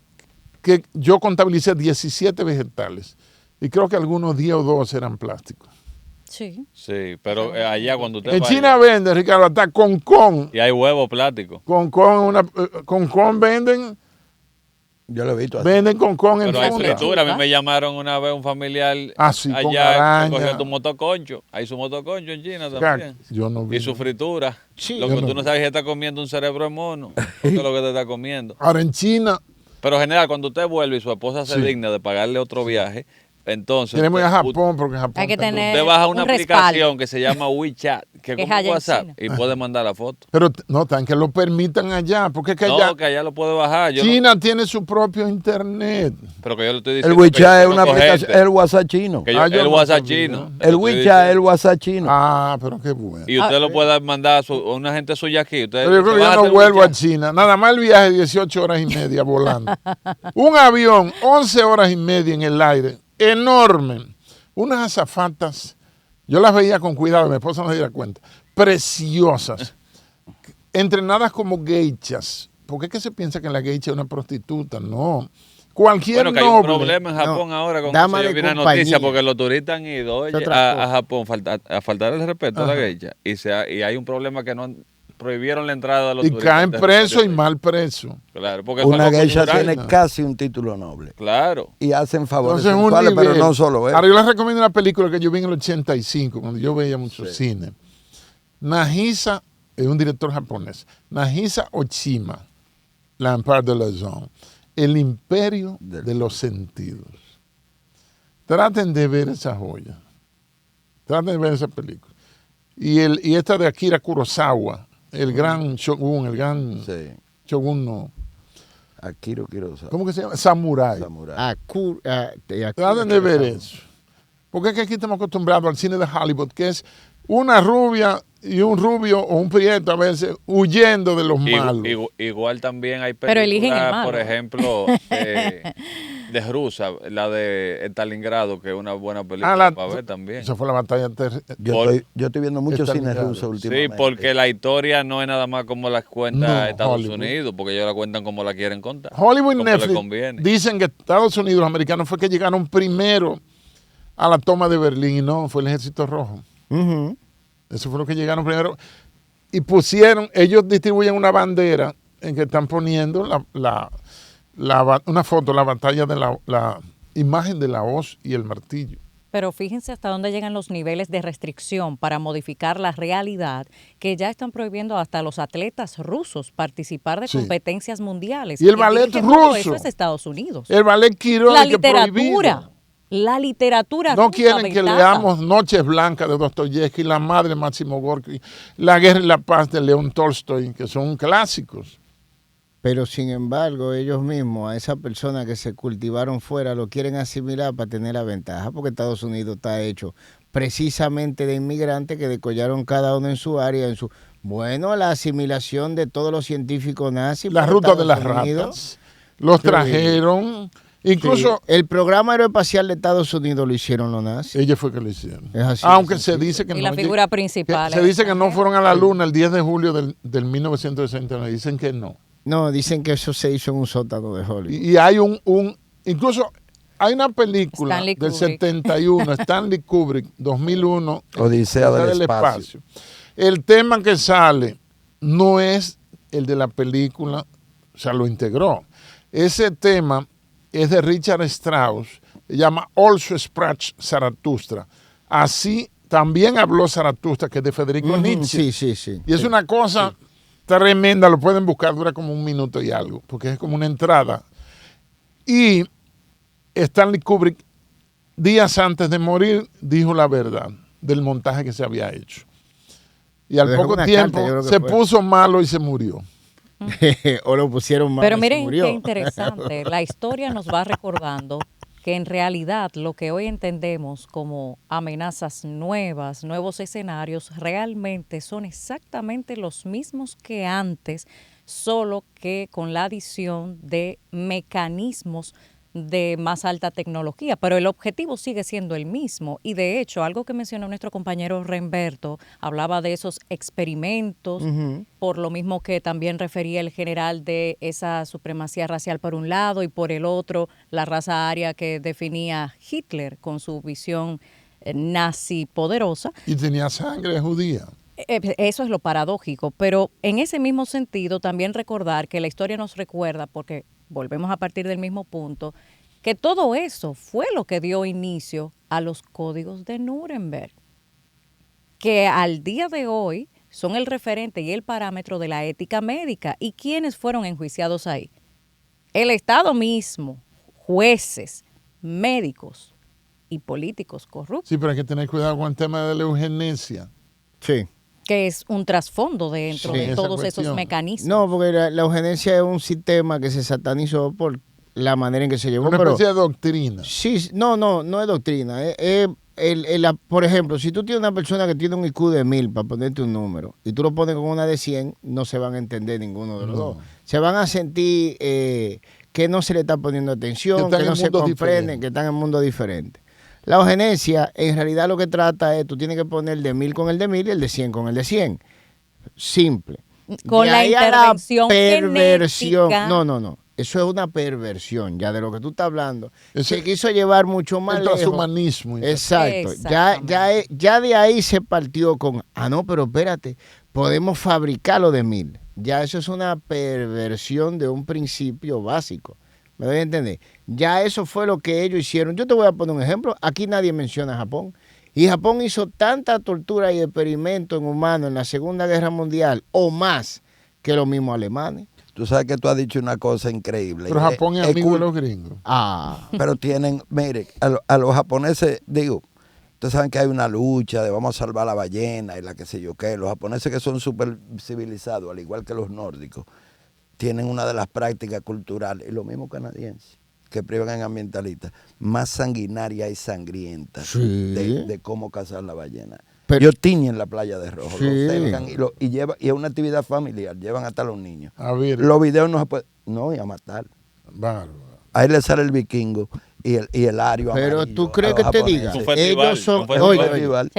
que yo contabilicé 17 vegetales. Y creo que algunos 10 o 12 eran plásticos. Sí. Sí, pero allá cuando usted en China venden, Ricardo, hasta concón. Y hay huevos plásticos. Concón venden. Yo lo he visto así. Venden concón en Pero hay funda. fritura. A mí me llamaron una vez un familiar sí, allá que cogió tu motoconcho. Hay su motoconcho en China también. Yo no vi. Y su fritura. Sí. Lo que tú no sabes es que está comiendo un cerebro de mono. Eso es lo que te está comiendo. Ahora en China. Pero general, cuando usted vuelve y su esposa se digna de pagarle otro viaje, entonces queremos ir a Japón porque en Japón hay que tener usted baja una aplicación respaldo que se llama WeChat, que es como WhatsApp, y puede mandar la foto. Pero no, tan que lo permitan allá, porque es que allá, que allá lo puede bajar. China tiene su propio internet. Pero que yo le estoy El diciendo WeChat es una aplicación, el WhatsApp chino. El WhatsApp chino. El WeChat es el WhatsApp chino. Pero qué bueno. Y usted lo puede mandar a una gente suya aquí. Pero yo creo que yo no vuelvo a China. Nada más el viaje 18 horas y media volando. Un avión, 11 horas y media en el aire, enorme. Unas azafatas, yo las veía con cuidado, mi esposa no se diera cuenta, preciosas, entrenadas como geishas. ¿Por qué es que se piensa que la geisha es una prostituta? No. Cualquier noble. Hay un problema en Japón ahora con eso. Yo vi una noticia porque los turistas han ido a Japón a faltar el respeto a la geisha. Y hay un problema que no prohibieron la entrada de los turistas. Y caen presos y mal presos. Claro, porque una geisha tiene casi un título noble. Claro. Y hacen favores sexuales, pero no solo eso. Ahora yo les recomiendo una película que yo vi en el 85, cuando yo veía mucho cine. Nagisa es un director japonés. Nagisa Oshima, L'Empire de la Zone. El imperio de los sentidos. Traten de ver esa joya. Traten de ver esa película. Y esta de Akira Kurosawa, el gran shogun, shogun no. Akira Kurosawa. ¿Cómo que se llama? Samurai. Traten de ver eso. Porque es que aquí estamos acostumbrados al cine de Hollywood, que es una rubia y un rubio o un prieto a veces huyendo de los malos. Igual también hay películas, por ejemplo, de rusa, la de Stalingrado, que es una buena película para ver también. Esa fue la batalla. Yo estoy viendo mucho cine ruso últimamente. Sí, porque la historia no es nada más como la cuenta Estados Unidos, porque ellos la cuentan como la quieren contar. Hollywood y Netflix dicen que Estados Unidos, los americanos, fue que llegaron primero a la toma de Berlín y no, fue el Ejército Rojo. Eso fue lo que llegaron primero. Y pusieron, ellos distribuyen una bandera en que están poniendo una foto, la batalla de la imagen de la hoz y el martillo. Pero fíjense hasta dónde llegan los niveles de restricción para modificar la realidad, que ya están prohibiendo hasta a los atletas rusos participar de competencias mundiales. Y el ballet ruso. Eso es Estados Unidos. El ballet Kirov. La literatura. La literatura no rusa quieren que leamos Noches Blancas de Dostoyevsky, La Madre de Máximo Gorki, La Guerra y la Paz de León Tolstoy, que son clásicos. Pero sin embargo, ellos mismos, a esa persona que se cultivaron fuera, lo quieren asimilar para tener la ventaja, porque Estados Unidos está hecho precisamente de inmigrantes que decollaron cada uno en su área, la asimilación de todos los científicos nazis. La ruta de las ratas, los trajeron. Incluso el programa aeroespacial de Estados Unidos lo hicieron los nazis. Ellos fue que lo hicieron. Así, aunque se dice que y no. La figura principal. Se dice que no fueron a la luna el 10 de julio del 1969. Dicen que no. No, dicen que eso se hizo en un sótano de Hollywood. Y hay incluso hay una película del 71, Stanley Kubrick, 2001, Odisea del espacio. El tema que sale no es el de la película, o sea, lo integró. Ese tema es de Richard Strauss, se llama Also Sprach Zarathustra. Así también habló Zarathustra, que es de Federico Nietzsche. Sí. Y es una cosa tremenda, lo pueden buscar, dura como 1 minuto y algo, porque es como una entrada. Y Stanley Kubrick, días antes de morir, dijo la verdad. del montaje que se había hecho. Y al poco tiempo se puso malo y se murió. O lo pusieron malo. Pero miren qué interesante. La historia nos va recordando que en realidad lo que hoy entendemos como amenazas nuevas, nuevos escenarios, realmente son exactamente los mismos que antes, solo que con la adición de mecanismos de más alta tecnología, pero el objetivo sigue siendo el mismo. Y de hecho, algo que mencionó nuestro compañero Remberto, hablaba de esos experimentos, por lo mismo que también refería el general de esa supremacía racial por un lado y por el otro la raza aria que definía Hitler con su visión nazi poderosa. Y tenía sangre judía. Eso es lo paradójico, pero en ese mismo sentido también recordar que la historia nos recuerda, porque volvemos a partir del mismo punto, que todo eso fue lo que dio inicio a los códigos de Nuremberg, que al día de hoy son el referente y el parámetro de la ética médica. ¿Y quiénes fueron enjuiciados ahí? El Estado mismo, jueces, médicos y políticos corruptos. Sí, pero hay que tener cuidado con el tema de la eugenesia. Sí. Que es un trasfondo dentro de todos esos mecanismos. No, porque la eugenesia es un sistema que se satanizó por la manera en que se llevó. Una especie de doctrina. Sí, no es doctrina. Por ejemplo, si tú tienes una persona que tiene un IQ de 1000, para ponerte un número, y tú lo pones con una de 100, no se van a entender ninguno de los dos. Se van a sentir que no se le está poniendo atención, que no se comprenden, que están en mundos diferentes. La eugenesia, en realidad lo que trata es, tú tienes que poner el de 1000 con el de 1000 y el de 100 con el de 100. Simple. Con la intervención perversión. genética. No. Eso es una perversión, ya de lo que tú estás hablando. Se quiso llevar mucho más lejos. El transhumanismo. Exacto. Ya de ahí se partió con, no, pero espérate, podemos fabricarlo de 1000. Ya eso es una perversión de un principio básico. ¿Me doy a entender? Ya eso fue lo que ellos hicieron. Yo te voy a poner un ejemplo. Aquí nadie menciona a Japón. Y Japón hizo tanta tortura y experimento en humanos en la Segunda Guerra Mundial o más que los mismos alemanes. Tú sabes que tú has dicho una cosa increíble. Pero Japón es amigo de los gringos. Pero tienen, mire, a los japoneses, digo, ustedes saben que hay una lucha de vamos a salvar la ballena y la que sé yo qué. Los japoneses que son súper civilizados, al igual que los nórdicos, tienen una de las prácticas culturales, y lo mismo canadienses, que privan en ambientalistas, más sanguinaria y sangrienta de cómo cazar la bárbara. Ellos tiñen la playa de rojo, lo cercan y es una actividad familiar, llevan hasta los niños. Los videos no se pueden, y a matar. Bárbaro. Ahí le sale el vikingo y el ario pero amarillo. tú crees que te diga, ellos son,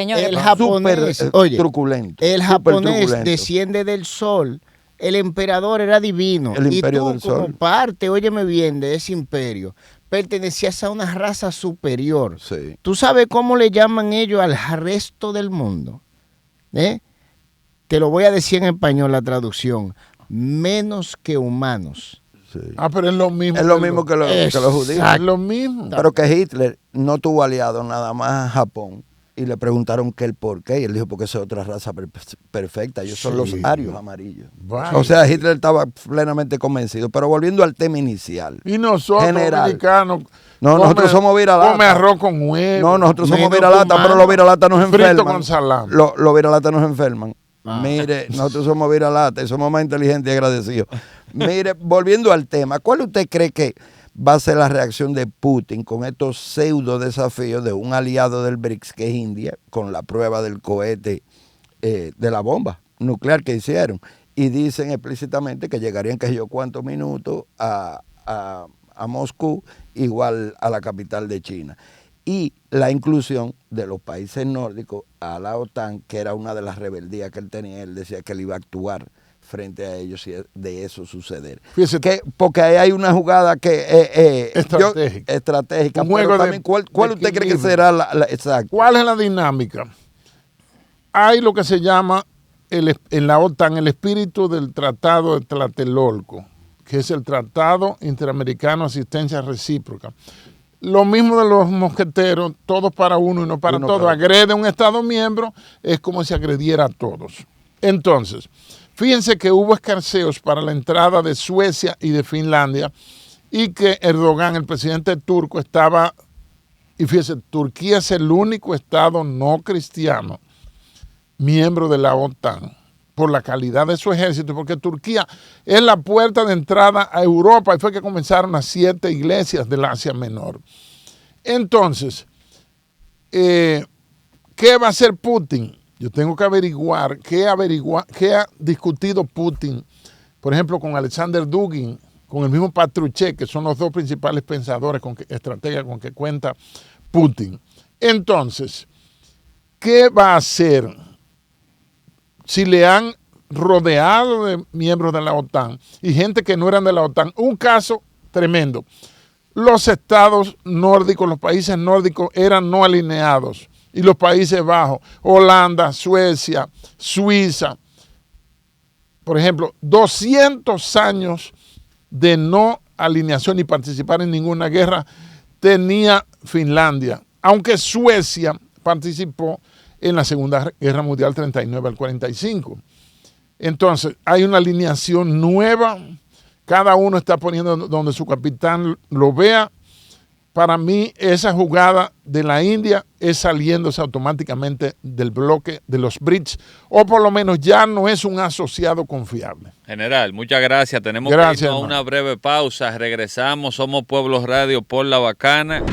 el japonés, truculento. El japonés desciende del sol. El emperador era divino. El imperio del sol. Como parte, óyeme bien, de ese imperio, pertenecías a una raza superior. Sí. ¿Tú sabes cómo le llaman ellos al resto del mundo? Te lo voy a decir en español la traducción. Menos que humanos. Sí. Pero es lo mismo. Es lo mismo que los judíos. Es lo mismo. Pero que Hitler no tuvo aliado nada más a Japón. Y le preguntaron que el por qué. Y él dijo, porque es otra raza perfecta. Ellos son los arios amarillos. Vaya. O sea, Hitler estaba plenamente convencido. Pero volviendo al tema inicial. Y nosotros, mexicanos, nosotros somos viralata. Come arroz con huevo. No, nosotros somos viralata, pero los viralatas nos enferman. Frito con salami. Los viralatas nos enferman. Mire, nosotros somos viralatas y somos más inteligentes y agradecidos. Mire, volviendo al tema, ¿cuál usted cree que va a ser la reacción de Putin con estos pseudo desafíos de un aliado del BRICS, que es India, con la prueba del cohete de la bomba nuclear que hicieron? Y dicen explícitamente que llegarían, que yo cuántos minutos a Moscú, igual a la capital de China. Y la inclusión de los países nórdicos a la OTAN, que era una de las rebeldías que él tenía. Él decía que él iba a actuar frente a ellos si de eso suceder. Fíjese, porque ahí hay una jugada que estratégica. Pero también, ¿cuál usted cree que será la exacta? ¿Cuál es la dinámica? Hay lo que se llama en la OTAN el espíritu del Tratado de Tlatelolco, que es el Tratado Interamericano de Asistencia Recíproca. Lo mismo de los mosqueteros, todos para uno y no para todos. Agrede a un Estado miembro, es como si agrediera a todos. Entonces, fíjense que hubo escarceos para la entrada de Suecia y de Finlandia y que Erdogan, el presidente turco, estaba Y fíjese, Turquía es el único estado no cristiano miembro de la OTAN por la calidad de su ejército, porque Turquía es la puerta de entrada a Europa y fue que comenzaron las 7 iglesias del Asia Menor. Entonces, ¿qué va a hacer Putin? Yo tengo que averiguar qué ha discutido Putin, por ejemplo, con Alexander Dugin, con el mismo Patrushev, que son los dos principales pensadores, estrategas con que cuenta Putin. Entonces, ¿qué va a hacer si le han rodeado de miembros de la OTAN y gente que no eran de la OTAN? Un caso tremendo. Los estados nórdicos, los países nórdicos eran no alineados y los Países Bajos, Holanda, Suecia, Suiza, por ejemplo, 200 años de no alineación y participar en ninguna guerra tenía Finlandia, aunque Suecia participó en la Segunda Guerra Mundial 39 al 45. Entonces, hay una alineación nueva, cada uno está poniendo donde su capitán lo vea. Para mí, esa jugada de la India es saliéndose automáticamente del bloque de los BRICS, o por lo menos ya no es un asociado confiable. General, muchas gracias. Tenemos que irnos a una breve pausa. Regresamos. Somos Pueblo Radio por La Bacana.